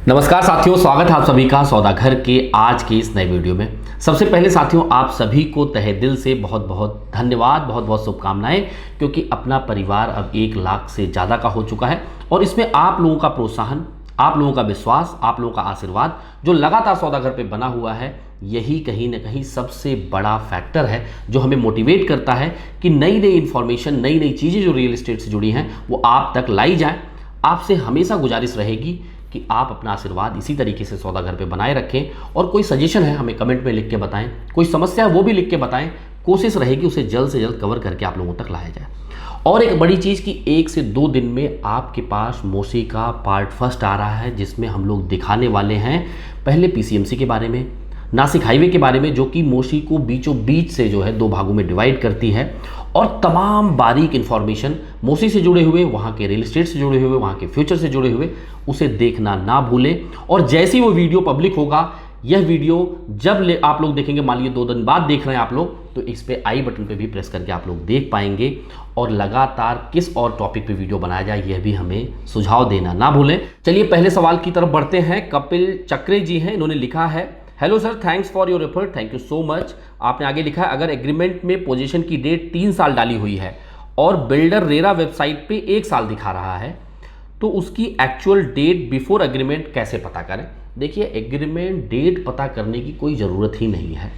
नमस्कार साथियों, स्वागत है आप सभी का सौदागर के आज की इस नए वीडियो में। सबसे पहले साथियों, आप सभी को तहे दिल से बहुत बहुत धन्यवाद, बहुत बहुत शुभकामनाएं, क्योंकि अपना परिवार अब 1 लाख से ज़्यादा का हो चुका है और इसमें आप लोगों का प्रोत्साहन, आप लोगों का विश्वास, आप लोगों का आशीर्वाद जो लगातार सौदागर पे बना हुआ है, यही कहीं ना कहीं सबसे बड़ा फैक्टर है जो हमें मोटिवेट करता है कि नई नई इन्फॉर्मेशन, नई नई चीज़ें जो रियल एस्टेट से जुड़ी हैं वो आप तक लाई जाएँ। आपसे हमेशा गुजारिश रहेगी कि आप अपना आशीर्वाद इसी तरीके से सौदागर पे बनाए रखें और कोई सजेशन है हमें कमेंट में लिख के बताएं, कोई समस्या है वो भी लिख के बताएं। कोशिश रहेगी उसे जल्द से जल्द कवर करके आप लोगों तक लाया जाए। और एक बड़ी चीज़ कि 1 से 2 दिन में आपके पास मोसी का पार्ट फर्स्ट आ रहा है, जिसमें हम लोग दिखाने वाले हैं पहले पीसीएमसी के बारे में, नासिक हाईवे के बारे में, जो कि मोशी को बीचों बीच से जो है 2 भागों में डिवाइड करती है, और तमाम बारीक इन्फॉर्मेशन मोसी से जुड़े हुए, वहाँ के रियल एस्टेट से जुड़े हुए, वहाँ के फ्यूचर से जुड़े हुए, उसे देखना ना भूलें। और जैसे ही वो वीडियो पब्लिक होगा, यह वीडियो जब आप लोग देखेंगे, मान लीजिए 2 दिन बाद देख रहे हैं आप लोग, तो इस पे आई बटन पे भी प्रेस करके आप लोग देख पाएंगे। और लगातार किस और टॉपिक पे वीडियो बनाया जाए यह भी हमें सुझाव देना ना भूलें। चलिए पहले सवाल की तरफ बढ़ते हैं। कपिल चक्रे जी हैं, इन्होंने लिखा है, hello sir, thanks for your effort, thank you so much. आपने आगे लिखा है, अगर एग्रीमेंट में पोजीशन की डेट 3 साल डाली हुई है और बिल्डर रेरा वेबसाइट पे 1 साल दिखा रहा है, तो उसकी एक्चुअल डेट बिफोर एग्रीमेंट कैसे पता करें? देखिए, एग्रीमेंट डेट पता करने की कोई ज़रूरत ही नहीं है।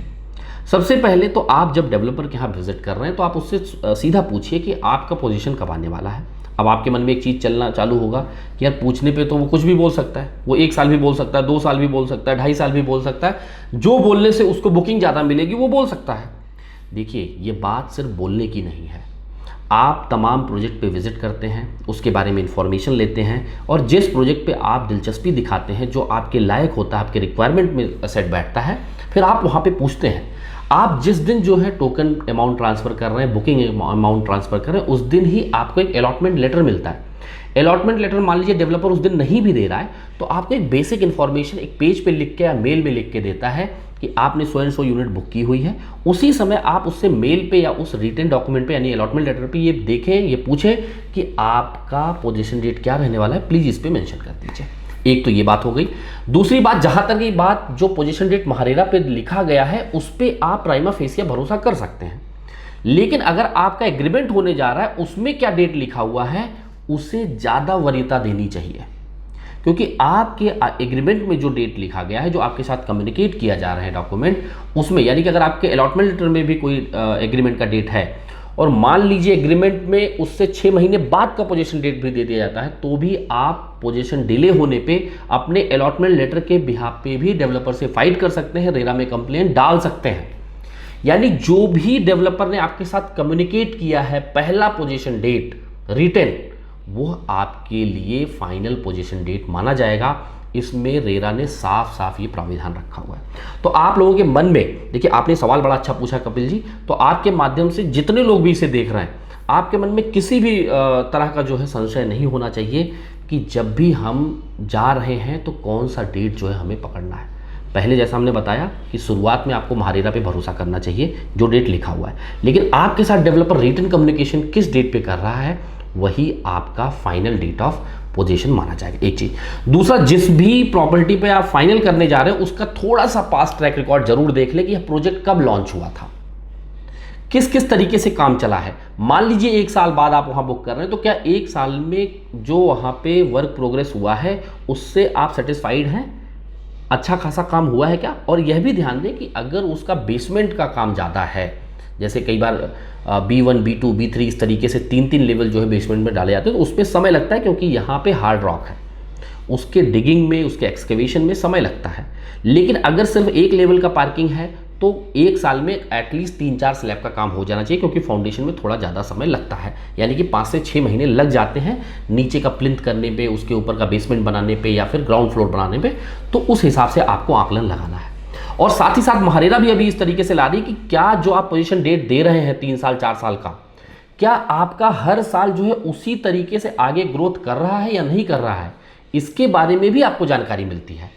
सबसे पहले तो आप जब डेवलपर के यहाँ विजिट कर रहे हैं तो आप उससे सीधा पूछिए कि आपका पोजीशन कब आने वाला है। अब आपके मन में एक चीज़ चलना चालू होगा कि यार पूछने पे तो वो कुछ भी बोल सकता है, वो 1 साल भी बोल सकता है, 2 साल भी बोल सकता है, 2.5 साल भी बोल सकता है, जो बोलने से उसको बुकिंग ज़्यादा मिलेगी वो बोल सकता है। देखिए, ये बात सिर्फ बोलने की नहीं है। आप तमाम प्रोजेक्ट पे विजिट करते हैं, उसके बारे में इंफॉर्मेशन लेते हैं, और जिस प्रोजेक्ट पे आप दिलचस्पी दिखाते हैं, जो आपके लायक होता है, आपके रिक्वायरमेंट में सेट बैठता है, फिर आप वहाँ पे पूछते हैं। आप जिस दिन जो है टोकन अमाउंट ट्रांसफ़र कर रहे हैं, बुकिंग अमाउंट ट्रांसफ़र कर रहे हैं, उस दिन ही आपको एक अलॉटमेंट लेटर मिलता है। अलॉटमेंट लेटर मान लीजिए डेवलपर उस दिन नहीं भी दे रहा है, तो आपको एक बेसिक इन्फॉर्मेशन एक पेज पे लिख के या मेल में लिख के देता है कि आपने 100 यूनिट बुक की हुई है। उसी समय आप उससे मेल पे या उस रिटन डॉक्यूमेंट पे यानी अलॉटमेंट लेटर पे ये देखें, ये पूछें कि आपका पोजीशन डेट क्या रहने वाला है, प्लीज़ इस पर मेंशन कर दीजिए। एक तो ये बात हो गई। दूसरी बात, जहाँ तक ये बात जो पोजीशन डेट महारेरा पे लिखा गया है उस पर आप प्राइमा फेसिया भरोसा कर सकते हैं, लेकिन अगर आपका एग्रीमेंट होने जा रहा है उसमें क्या डेट लिखा हुआ है उसे ज़्यादा वरीयता देनी चाहिए, क्योंकि आपके एग्रीमेंट में जो डेट लिखा गया है, जो आपके साथ कम्युनिकेट किया जा रहा है डॉक्यूमेंट, उसमें यानी कि अगर आपके अलॉटमेंट लेटर में भी कोई एग्रीमेंट का डेट है और मान लीजिए एग्रीमेंट में उससे 6 महीने बाद का पोजीशन डेट भी दे दिया जाता है, तो भी आप पोजीशन डिले होने पे अपने अलॉटमेंट लेटर के बिहाफ पे भी डेवलपर से फाइट कर सकते हैं, रेरा में कंप्लेंट डाल सकते हैं। यानी जो भी डेवलपर ने आपके साथ कम्युनिकेट किया है पहला पोजीशन डेट रिटन, वो आपके लिए फाइनल पोजीशन डेट माना जाएगा। इसमें रेरा ने साफ साफ ये प्राविधान रखा हुआ है। तो आप लोगों के मन में, देखिए आपने सवाल बड़ा अच्छा पूछा कपिल जी, तो आपके माध्यम से जितने लोग भी इसे देख रहे हैं, आपके मन में किसी भी तरह का जो है संशय नहीं होना चाहिए कि जब भी हम जा रहे हैं तो कौन सा डेट जो है हमें पकड़ना है। पहले जैसा हमने बताया कि शुरुआत में आपको महारेरा पे भरोसा करना चाहिए जो डेट लिखा हुआ है, लेकिन आपके साथ डेवलपर रिटन कम्युनिकेशन किस डेट पे कर रहा है वही आपका फाइनल डेट ऑफ पोजीशन माना जाएगा। एक चीज। दूसरा, जिस भी प्रॉपर्टी पे आप फाइनल करने जा रहे हैं उसका थोड़ा सा पास्ट ट्रैक रिकॉर्ड जरूर देख लें कि यह प्रोजेक्ट कब लॉन्च हुआ था, किस किस तरीके से काम चला है। मान लीजिए 1 साल बाद आप वहां बुक कर रहे हैं, तो क्या 1 साल में जो वहां पे वर्क प्रोग्रेस हुआ है उससे आप सेटिस्फाइड हैं? अच्छा खासा काम हुआ है क्या? और यह भी ध्यान दें कि अगर उसका बेसमेंट का काम ज़्यादा है, जैसे कई बार B1, B2, B3 इस तरीके से 3-3 लेवल जो है बेसमेंट में डाले जाते हैं, तो उसमें समय लगता है क्योंकि यहाँ पे हार्ड रॉक है, उसके डिगिंग में, उसके एक्सकेवेशन में समय लगता है। लेकिन अगर सिर्फ 1 लेवल का पार्किंग है तो 1 साल में एटलीस्ट 3-4 स्लैब का काम हो जाना चाहिए, क्योंकि फाउंडेशन में थोड़ा ज़्यादा समय लगता है, यानी कि 5 से 6 महीने लग जाते हैं नीचे का प्लिंथ करने पे, उसके ऊपर का बेसमेंट बनाने पे या फिर ग्राउंड फ्लोर बनाने पे। तो उस हिसाब से आपको आकलन लगाना है। और साथ ही साथ महारेरा भी अभी इस तरीके से ला रही कि क्या जो आप पोजीशन डेट दे रहे हैं 3 साल 4 साल का, क्या आपका हर साल जो है उसी तरीके से आगे ग्रोथ कर रहा है या नहीं कर रहा है, इसके बारे में भी आपको जानकारी मिलती है।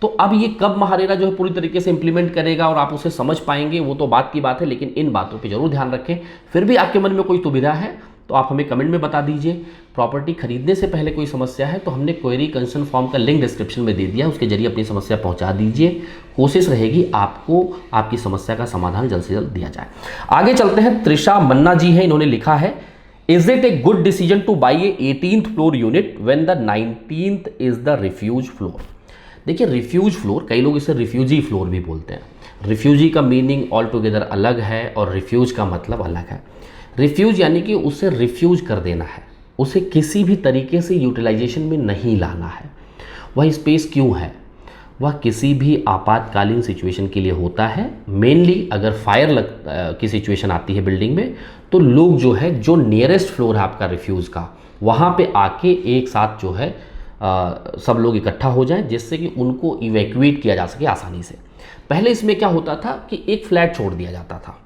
तो अब ये कब महारेरा जो है पूरी तरीके से इंप्लीमेंट करेगा और आप उसे समझ पाएंगे वो तो बात की बात है, लेकिन इन बातों पे जरूर ध्यान रखें। फिर भी आपके मन में कोई दुविधा है तो आप हमें कमेंट में बता दीजिए। प्रॉपर्टी खरीदने से पहले कोई समस्या है तो हमने क्वेरी कंसर्न फॉर्म का लिंक डिस्क्रिप्शन में दे दिया है, उसके जरिए अपनी समस्या पहुंचा दीजिए। कोशिश रहेगी आपको आपकी समस्या का समाधान जल्द से जल्द दिया जाए। आगे चलते हैं। त्रिशा मन्ना जी है, इन्होंने लिखा है, is it a good decision to buy a 18th floor unit when the 19th is the refuge floor. देखिए रिफ्यूज फ्लोर, कई लोग इसे रिफ्यूजी फ्लोर भी बोलते हैं। रिफ्यूजी का मीनिंग ऑल टुगेदर अलग है और रिफ्यूज का मतलब अलग है। रिफ्यूज यानी कि उसे रिफ्यूज कर देना है, उसे किसी भी तरीके से यूटिलाइजेशन में नहीं लाना है। वह स्पेस क्यों है? वह किसी भी आपातकालीन सिचुएशन के लिए होता है। मेनली अगर फायर की सिचुएशन आती है बिल्डिंग में, तो लोग जो है, जो नियरेस्ट फ्लोर है आपका रिफ्यूज़ का, वहाँ पे आके एक साथ जो है सब लोग इकट्ठा हो जाएं, जिससे कि उनको इवैक्यूएट किया जा सके आसानी से। पहले इसमें क्या होता था कि एक फ्लैट छोड़ दिया जाता था।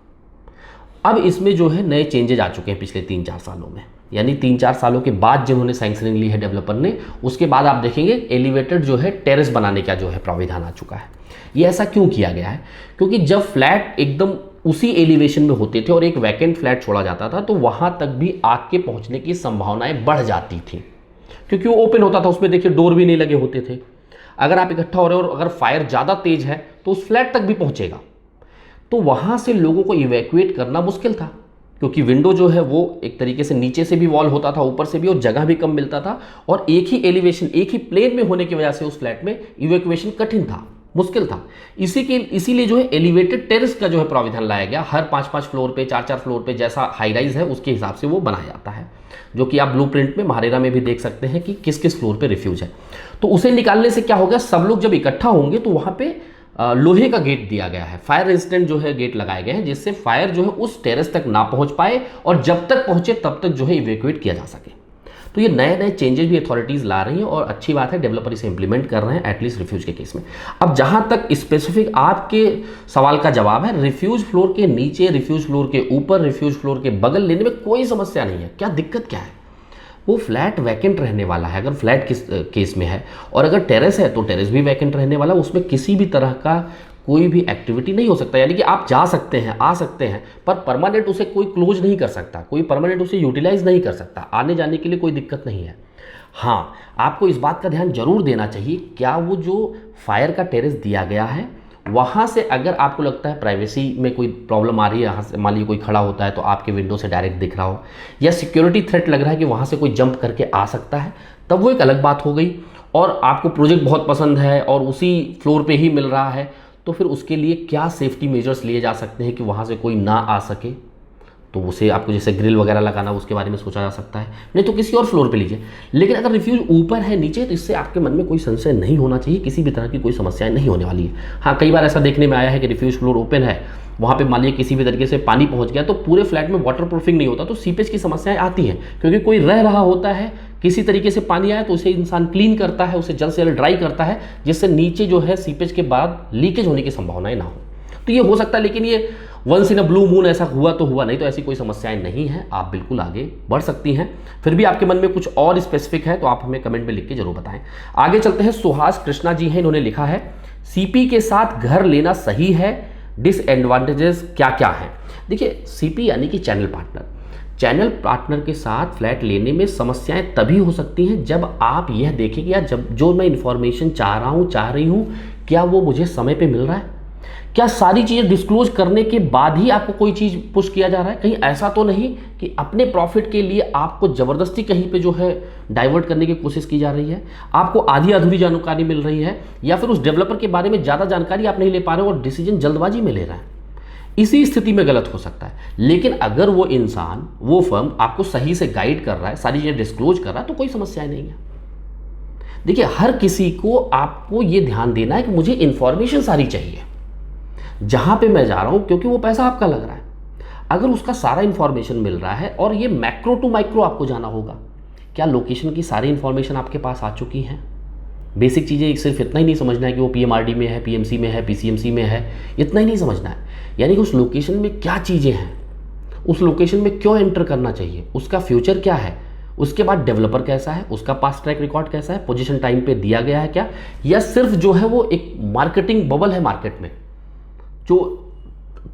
अब इसमें जो है नए चेंजेज आ चुके हैं पिछले 3-4 सालों में, यानी 3-4 सालों के बाद जिन्होंने सैंक्शनिंग ली है डेवलपर ने, उसके बाद आप देखेंगे एलिवेटेड जो है टेरेस बनाने का जो है प्राविधान आ चुका है। ये ऐसा क्यों किया गया है? क्योंकि जब फ्लैट एकदम उसी एलिवेशन में होते थे और एक वैकेंट फ्लैट छोड़ा जाता था, तो वहाँ तक भी आग के पहुँचने की संभावनाएं बढ़ जाती थी, क्योंकि वो ओपन होता था, उसमें देखिए डोर भी नहीं लगे होते थे। अगर आप इकट्ठा हो रहे हो और अगर फायर ज़्यादा तेज है तो उस फ्लैट तक भी पहुँचेगा, तो वहाँ से लोगों को इवैक्यूएट करना मुश्किल था, क्योंकि विंडो जो है वो एक तरीके से नीचे से भी वॉल होता था, ऊपर से भी, और जगह भी कम मिलता था, और एक ही एलिवेशन, एक ही प्लेन में होने की वजह से उस फ्लैट में इवैक्यूएशन कठिन था, मुश्किल था। इसीलिए जो है एलिवेटेड टेरेस का जो है प्राविधान लाया गया। हर 5-5 फ्लोर पे, 4-4 फ्लोर पे, जैसा हाई राइज है उसके हिसाब से वो बनाया जाता है, जो कि आप ब्लूप्रिंट में महारेरा में भी देख सकते हैं कि किस किस फ्लोर पे रिफ्यूज है। तो उसे निकालने से क्या होगा, सब लोग जब इकट्ठा होंगे तो वहाँ पे लोहे का गेट दिया गया है, फायर रेजिस्टेंट जो है गेट लगाए गए हैं, जिससे फायर जो है उस टेरेस तक ना पहुंच पाए, और जब तक पहुंचे तब तक जो है इवैक्यूएट किया जा सके। तो ये नए नए चेंजेस भी अथॉरिटीज़ ला रही हैं, और अच्छी बात है, डेवलपर इसे इंप्लीमेंट कर रहे हैं, एटलीस्ट रिफ्यूज के केस में। अब जहां तक स्पेसिफिक आपके सवाल का जवाब है, रिफ्यूज फ्लोर के नीचे, रिफ्यूज फ्लोर के ऊपर, रिफ्यूज फ्लोर के बगल लेने में कोई समस्या नहीं है। क्या दिक्कत क्या है? वो फ्लैट वैकेंट रहने वाला है अगर फ्लैट किस केस में है, और अगर टेरेस है तो टेरेस भी वैकेंट रहने वाला, उसमें किसी भी तरह का कोई भी एक्टिविटी नहीं हो सकता। यानी कि आप जा सकते हैं, आ सकते हैं, पर परमानेंट उसे कोई क्लोज नहीं कर सकता, कोई परमानेंट उसे यूटिलाइज नहीं कर सकता। आने जाने के लिए कोई दिक्कत नहीं है। हाँ, आपको इस बात का ध्यान जरूर देना चाहिए, क्या वो जो फायर का टेरेस दिया गया है, वहाँ से अगर आपको लगता है प्राइवेसी में कोई प्रॉब्लम आ रही है, यहाँ से मान लीजिए कोई खड़ा होता है तो आपके विंडो से डायरेक्ट दिख रहा हो, या सिक्योरिटी थ्रेट लग रहा है कि वहाँ से कोई जंप करके आ सकता है, तब वो एक अलग बात हो गई। और आपको प्रोजेक्ट बहुत पसंद है और उसी फ्लोर पे ही मिल रहा है, तो फिर उसके लिए क्या सेफ्टी मेजर्स लिए जा सकते हैं कि वहाँ से कोई ना आ सके, तो उसे आपको जैसे ग्रिल वगैरह लगाना, उसके बारे में सोचा जा सकता है। नहीं तो किसी और फ्लोर पे लीजिए। लेकिन अगर रिफ्यूज ऊपर है, नीचे, तो इससे आपके मन में कोई संशय नहीं होना चाहिए, किसी भी तरह की कोई समस्याएं नहीं होने वाली है। हाँ, कई बार ऐसा देखने में आया है कि रिफ्यूज फ्लोर ओपन है, वहाँ पे मान लीजिए किसी भी तरीके से पानी पहुँच गया, तो पूरे फ्लैट में वाटर प्रूफिंग नहीं होता, तो सीपेज की समस्याएं आती हैं, क्योंकि कोई रह रहा होता है, किसी तरीके से पानी आया तो उसे इंसान क्लीन करता है, उसे जल्द से जल्द ड्राई करता है, जिससे नीचे जो है सीपेज के बाद लीकेज होने की संभावनाएं ना हो। तो ये हो सकता है, लेकिन ये once in a blue moon ऐसा हुआ तो हुआ, नहीं तो ऐसी कोई समस्याएं नहीं है, आप बिल्कुल आगे बढ़ सकती हैं। फिर भी आपके मन में कुछ और स्पेसिफिक है तो आप हमें कमेंट में लिख के जरूर बताएं। आगे चलते हैं। सुहास कृष्णा जी हैं, इन्होंने लिखा है, सीपी के साथ घर लेना सही है, डिसएडवांटेजेस क्या क्या हैं? देखिए, सीपी यानी कि चैनल पार्टनर, चैनल पार्टनर के साथ फ्लैट लेने में समस्याएं तभी हो सकती हैं जब आप यह देखें कि यार जब जो मैं इंफॉर्मेशन चाह रही हूं, क्या वो मुझे समय पे मिल रहा है? क्या सारी चीज़ें डिस्क्लोज करने के बाद ही आपको कोई चीज़ पुश किया जा रहा है? कहीं ऐसा तो नहीं कि अपने प्रॉफिट के लिए आपको ज़बरदस्ती कहीं पे जो है डाइवर्ट करने की कोशिश की जा रही है, आपको आधी अधूरी जानकारी मिल रही है, या फिर उस डेवलपर के बारे में ज़्यादा जानकारी आप नहीं ले पा रहे हो और डिसीजन जल्दबाजी में ले रहा है। इसी स्थिति में गलत हो सकता है। लेकिन अगर वो इंसान, वो फर्म आपको सही से गाइड कर रहा है, सारी चीज़ें डिस्क्लोज कर रहा है, तो कोई समस्या नहीं है। देखिए, हर किसी को आपको ये ध्यान देना है कि मुझे इंफॉर्मेशन सारी चाहिए जहां पे मैं जा रहा हूं, क्योंकि वो पैसा आपका लग रहा है। अगर उसका सारा इंफॉर्मेशन मिल रहा है, और ये मैक्रो टू माइक्रो आपको जाना होगा, क्या लोकेशन की सारी इंफॉर्मेशन आपके पास आ चुकी है? बेसिक चीज़ें सिर्फ इतना ही नहीं समझना है कि वो पीएमआरडी में है, पीएमसी में है, पीसीएमसी में है, इतना ही नहीं समझना है। यानी कि उस लोकेशन में क्या चीज़ें हैं, उस लोकेशन में क्यों एंटर करना चाहिए, उसका फ्यूचर क्या है, उसके बाद डेवलपर कैसा है, उसका पास्ट ट्रैक रिकॉर्ड कैसा है, पोजीशन टाइम पे दिया गया है क्या, या सिर्फ जो है वो एक मार्केटिंग बबल है मार्केट में, जो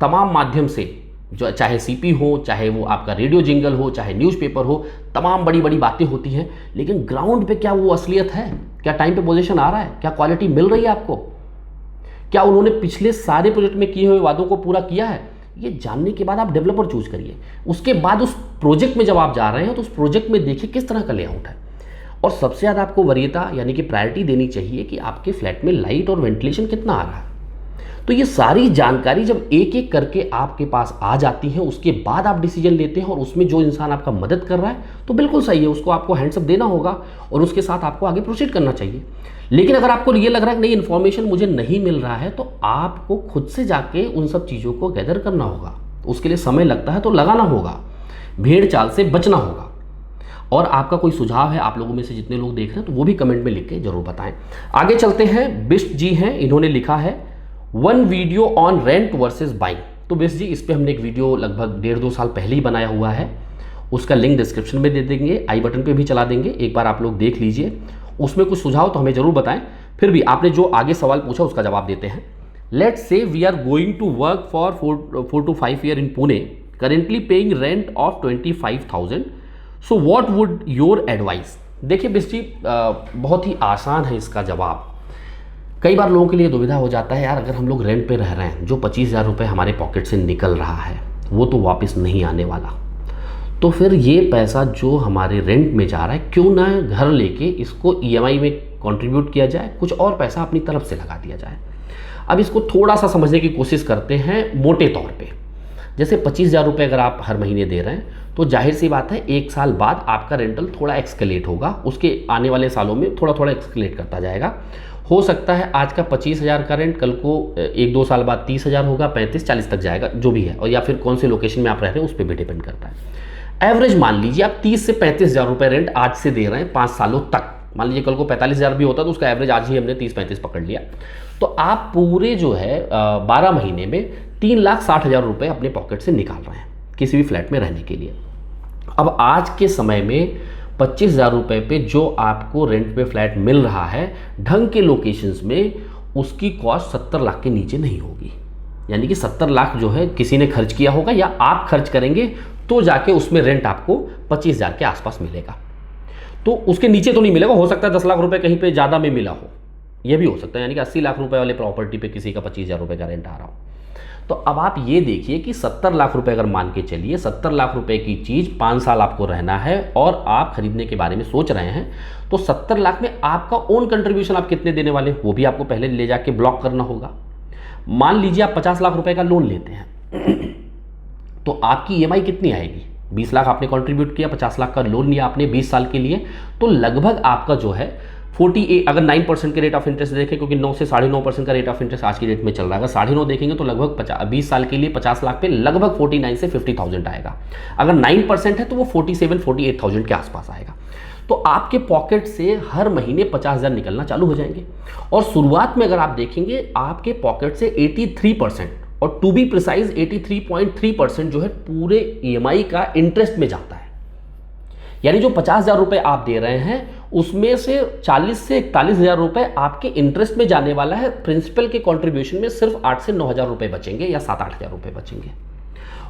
तमाम माध्यम से जो चाहे सीपी हो, चाहे वो आपका रेडियो जिंगल हो, चाहे न्यूज़पेपर हो, तमाम बड़ी बड़ी बातें होती हैं, लेकिन ग्राउंड पे क्या वो असलियत है? क्या टाइम पे पोजीशन आ रहा है? क्या क्वालिटी मिल रही है आपको? क्या उन्होंने पिछले सारे प्रोजेक्ट में किए हुए वादों को पूरा किया है? ये जानने के बाद आप डेवलपर चूज करिए। उसके बाद उस प्रोजेक्ट में जब आप जा रहे हैं तो उस प्रोजेक्ट में देखिए किस तरह का लेआउट है। और सबसे ज़्यादा आपको वरीयता यानी कि प्रायोरिटी देनी चाहिए कि आपके फ्लैट में लाइट और वेंटिलेशन कितना आ रहा है। तो ये सारी जानकारी जब एक एक करके आपके पास आ जाती है, उसके बाद आप डिसीजन लेते हैं, और उसमें जो इंसान आपका मदद कर रहा है तो बिल्कुल सही है, उसको आपको हैंड्सअप देना होगा और उसके साथ आपको आगे प्रोसीड करना चाहिए। लेकिन अगर आपको ये लग रहा है कि नहीं, इन्फॉर्मेशन मुझे नहीं मिल रहा है, तो आपको खुद से जाके उन सब चीज़ों को गैदर करना होगा। उसके लिए समय लगता है तो लगाना होगा, भेड़ चाल से बचना होगा। और आपका कोई सुझाव है, आप लोगों में से जितने लोग देख रहे हैं, तो वो भी कमेंट में लिख के जरूर बताएं। आगे चलते हैं। बिस्ट जी हैं, इन्होंने लिखा है 1 video on rent versus buying. तो बिस्ट जी, इस पर हमने एक वीडियो लगभग 1.5-2 साल पहले ही बनाया हुआ है, उसका लिंक डिस्क्रिप्शन में दे देंगे, आई बटन पे भी चला देंगे, एक बार आप लोग देख लीजिए। उसमें कुछ सुझाव तो हमें जरूर बताएं। फिर भी आपने जो आगे सवाल पूछा उसका जवाब देते हैं। Let's say we are going to work for 4 to 5 year in Pune, currently paying rent of 25,000, so what would your advice. देखिए बिस्ट जी, बहुत ही आसान है इसका जवाब। कई बार लोगों के लिए दुविधा हो जाता है, यार अगर हम लोग रेंट पे रह रहे हैं, जो 25,000 रुपये हमारे पॉकेट से निकल रहा है वो तो वापस नहीं आने वाला, तो फिर ये पैसा जो हमारे रेंट में जा रहा है, क्यों ना घर लेके इसको ईएमआई में कंट्रीब्यूट किया जाए, कुछ और पैसा अपनी तरफ से लगा दिया जाए। अब इसको थोड़ा सा समझने की कोशिश करते हैं मोटे तौर पे। जैसे 25,000 रुपये अगर आप हर महीने दे रहे हैं, तो जाहिर सी बात है 1 साल बाद आपका रेंटल थोड़ा एक्सकेलेट होगा, उसके आने वाले सालों में थोड़ा थोड़ा एक्सकेलेट करता जाएगा। हो सकता है आज का 25,000 का रेंट कल को 1-2 साल बाद 30,000 होगा, 35-40 तक जाएगा, जो भी है, और या फिर कौन से लोकेशन में आप रह रहे हैं उस पर भी डिपेंड करता है। एवरेज मान लीजिए आप 30 से 35,000 रुपये रेंट आज से दे रहे हैं 5 सालों तक। मान लीजिए कल को 45,000 भी होता तो उसका एवरेज आज ही हमने 30-35 पकड़ लिया, तो आप पूरे जो है 12 महीने में 3,60,000 रुपये अपने पॉकेट से निकाल रहे हैं किसी भी फ्लैट में रहने के लिए। अब आज के समय में 25,000 रुपये पे जो आपको रेंट पे फ्लैट मिल रहा है ढंग के लोकेशंस में, उसकी कॉस्ट 70 लाख के नीचे नहीं होगी। यानी कि 70 लाख जो है किसी ने खर्च किया होगा या आप खर्च करेंगे, तो जाके उसमें रेंट आपको 25,000 के आसपास मिलेगा। तो उसके नीचे तो नहीं मिलेगा। हो सकता है 10 लाख रुपए कहीं पे ज़्यादा में मिला हो, ये भी हो सकता है। यानी कि 80 लाख रुपए वाले प्रॉपर्टी पे किसी का 25,000 रुपये का रेंट आ रहा हो। तो अब आप ये देखिए कि 70 लाख रुपए अगर मान के चलिए, 70 लाख रुपए की चीज़ 5 साल आपको रहना है और आप खरीदने के बारे में सोच रहे हैं, तो 70 लाख में आपका ओन कंट्रीब्यूशन आप कितने देने वाले हैं वो भी आपको पहले ले जाके ब्लॉक करना होगा। मान लीजिए आप 50 लाख रुपए का लोन लेते हैं तो आपकी ईएमआई कितनी आएगी? 20 लाख आपने कंट्रीब्यूट किया, 50 लाख का लोन लिया आपने 20 साल के लिए, तो लगभग आपका जो है 48, अगर 9% के रेट ऑफ इंटरेस्ट देखें, क्योंकि 9 से 9.5% का रेट ऑफ इंटरेस्ट आज की डेट में चल रहा है, अगर 9.5 देखेंगे तो लगभग 20 साल के लिए 50 लाख पे लगभग 49 से 50,000 आएगा। अगर 9% है तो वो 47-48,000 के आसपास आएगा। तो आपके पॉकेट से हर महीने 50,000 निकलना चालू हो जाएंगे। और शुरुआत में अगर आप देखेंगे आपके पॉकेट से 83%, और टू बी प्रिसाइज 83.3% जो है पूरे ईएमआई का इंटरेस्ट में जाता है। यानी जो 50,000 रुपये आप दे रहे हैं उसमें से 40 से 41,000 रुपये आपके इंटरेस्ट में जाने वाला है। प्रिंसिपल के कंट्रीब्यूशन में सिर्फ 8 से 9,000 रुपये बचेंगे या 7-8,000 रुपये बचेंगे।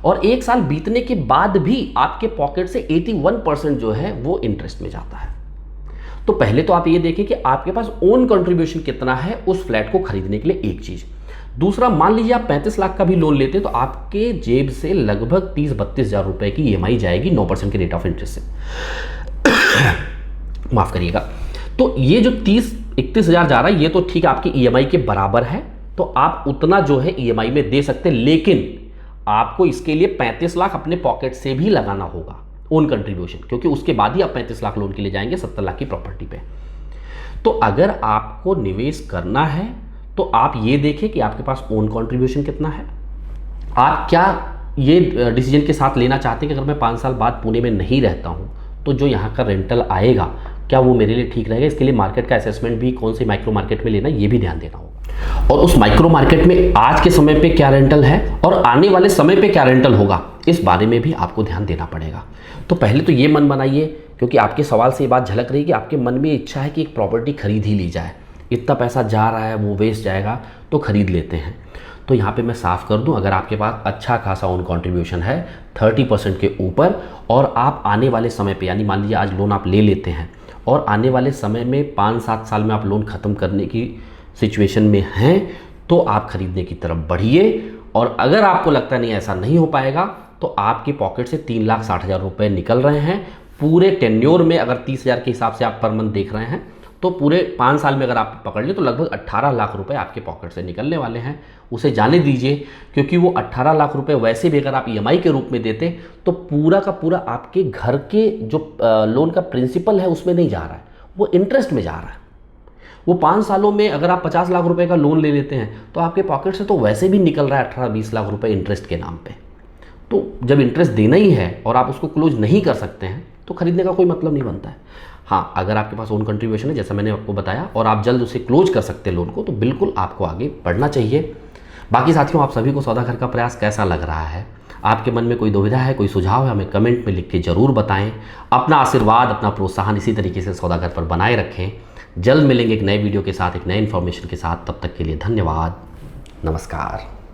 और 1 साल बीतने के बाद भी आपके पॉकेट से 81% जो है वो इंटरेस्ट में जाता है। तो पहले तो आप ये देखें कि आपके पास ओन कंट्रीब्यूशन कितना है उस फ्लैट को खरीदने के लिए, एक चीज। दूसरा, मान लीजिए आप 35 लाख का भी लोन लेते हैं तो आपके जेब से लगभग 30-32,000 रुपए की ईएमआई जाएगी 9% के रेट ऑफ इंटरेस्ट से। माफ करिएगा। तो ये जो 30-31,000 जा रहा है ये तो ठीक आपकी ईएमआई के बराबर है, तो आप उतना जो है ईएमआई में दे सकते हैं। लेकिन आपको इसके लिए 35 लाख अपने पॉकेट से भी लगाना होगा ओन कंट्रीब्यूशन, क्योंकि उसके बाद ही आप 35 लाख लोन के लिए जाएंगे 70 लाख की प्रॉपर्टी पे। तो अगर आपको निवेश करना है तो आप ये देखें कि आपके पास ओन कंट्रीब्यूशन कितना है। आप क्या ये डिसीजन के साथ लेना चाहते हैं कि अगर मैं 5 साल बाद पुणे में नहीं रहता हूँ तो जो यहाँ का रेंटल आएगा क्या वो मेरे लिए ठीक रहेगा? इसके लिए मार्केट का असेसमेंट भी कौन से माइक्रो मार्केट में लेना, ये भी ध्यान देना होगा। और उस माइक्रो मार्केट में आज के समय पे क्या रेंटल है और आने वाले समय पे क्या रेंटल होगा, इस बारे में भी आपको ध्यान देना पड़ेगा। तो पहले तो ये मन बनाइए, क्योंकि आपके सवाल से ये बात झलक रही है कि आपके मन में इच्छा है कि एक प्रॉपर्टी खरीद ही ली जाए। इतना पैसा जा रहा है वो वेस्ट जाएगा, तो ख़रीद लेते हैं। तो यहाँ पे मैं साफ़ कर दूँ, अगर आपके पास अच्छा खासा ओन कंट्रीब्यूशन है 30% के ऊपर, और आप आने वाले समय पे, यानी मान लीजिए आज लोन आप ले लेते हैं और आने वाले समय में 5-7 साल में आप लोन ख़त्म करने की सिचुएशन में हैं, तो आप ख़रीदने की तरफ बढ़िए। और अगर आपको लगता नहीं ऐसा नहीं हो पाएगा, तो आपके पॉकेट से 3,60,000 रुपये निकल रहे हैं पूरे टेन्योर में। अगर 30,000 के हिसाब से आप पर मंथ देख रहे हैं, तो पूरे 5 साल में अगर आप पकड़ लें तो लगभग 18 लाख रुपए आपके पॉकेट से निकलने वाले हैं। उसे जाने दीजिए, क्योंकि वो 18 लाख रुपए वैसे भी अगर आप ईएमआई के रूप में देते तो पूरा का पूरा आपके घर के जो लोन का प्रिंसिपल है उसमें नहीं जा रहा है, वो इंटरेस्ट में जा रहा है। वो 5 सालों में अगर आप 50 लाख रुपए का लोन ले लेते हैं तो आपके पॉकेट से तो वैसे भी निकल रहा है 18-20 लाख रुपए इंटरेस्ट के नाम पे। तो जब इंटरेस्ट देना ही है और आप उसको क्लोज नहीं कर सकते हैं, तो खरीदने का कोई मतलब नहीं बनता है। हाँ, अगर आपके पास ओन कंट्रीब्यूशन है, जैसा मैंने आपको बताया, और आप जल्द उसे क्लोज कर सकते हैं लोन को, तो बिल्कुल आपको आगे बढ़ना चाहिए। बाकी साथियों, आप सभी को सौदा घर का प्रयास कैसा लग रहा है? आपके मन में कोई दुविधा है, कोई सुझाव है, हमें कमेंट में लिख के ज़रूर बताएं। अपना आशीर्वाद, अपना प्रोत्साहन इसी तरीके से सौदा घर पर बनाए रखें। जल्द मिलेंगे एक नए वीडियो के साथ, एक नए इन्फॉर्मेशन के साथ। तब तक के लिए धन्यवाद, नमस्कार।